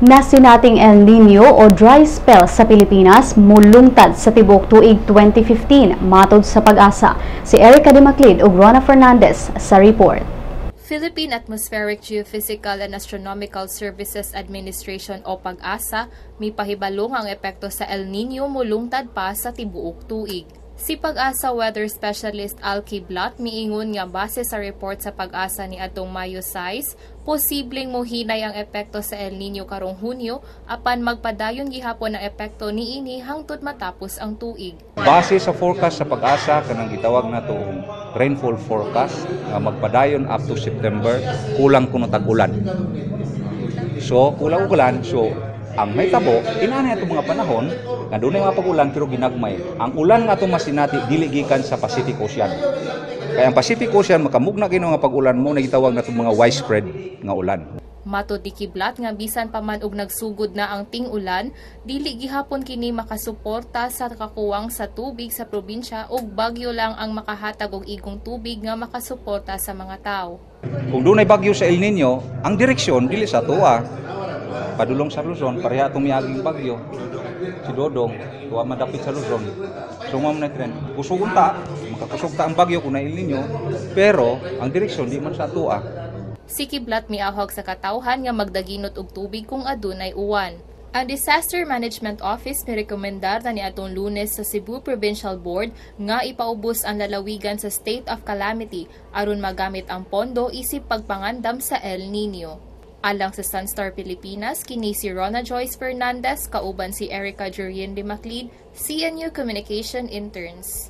Nasinating El Nino o dry spell sa Pilipinas mulungtad sa tibuok tuig 2015 matod sa Pag-asa. Si Erica de Maclid ug Rona Fernandez sa report. Philippine Atmospheric Geophysical and Astronomical Services Administration o Pag-asa mipahibalong ang epekto sa El Nino mulungtad pa sa tibuok tuig. Si Pag-asa Weather Specialist Al Kiblat miingon nga base sa report sa Pag-asa ni atong Mayo 6, posibleng mohinay ang epekto sa El Nino karong Hunyo apan magpadayon gihapon ang epekto niini hangtod matapos ang tuig. Base sa forecast sa Pag-asa kanang gitawag nato rainfall forecast nga magpadayon up to September kulang kuno tag-ulan. So kulang ulan, so ang may tabo, inanay itong mga panahon nga doon ay mga pag-ulan pero ginagmay. Ang ulan nga itong masinati, dili gikan sa Pacific Ocean. Kaya ang Pacific Ocean, makamugna gino nga pag-ulan mo, nagitawag na itong mga widespread nga ulan. Matod ni Kiblat nga bisan pa man og nagsugod na ang ting-ulan, dili gihapon kini makasuporta sa kakuwang sa tubig sa probinsya ug bagyo lang ang makahatag og igong tubig nga makasuporta sa mga tao. Kung doon ay bagyo sa El Nino, ang direksyon dili sa tuwa. Padulong sa Luzon, pareha itong miyaging bagyo. Si Dodong, tuwa madapit sa Luzon. Sumam na trend. Kusugon ta, makakusog ta ang bagyo kung na El Nino, pero ang direksyon di man sa tuwa. Si Kiblat miahog sa katawhan nga magdaginot og tubig kung adunay uwan. Ang Disaster Management Office nirekomendar na ni atong Lunes sa Cebu Provincial Board nga ipaubos ang lalawigan sa state of calamity aron magamit ang pondo isip pagpangandam sa El Nino. Alang sa Sunstar Pilipinas, kini si Rona Joyce Fernandez, kauban si Erica de Maclid, CNU Communication Interns.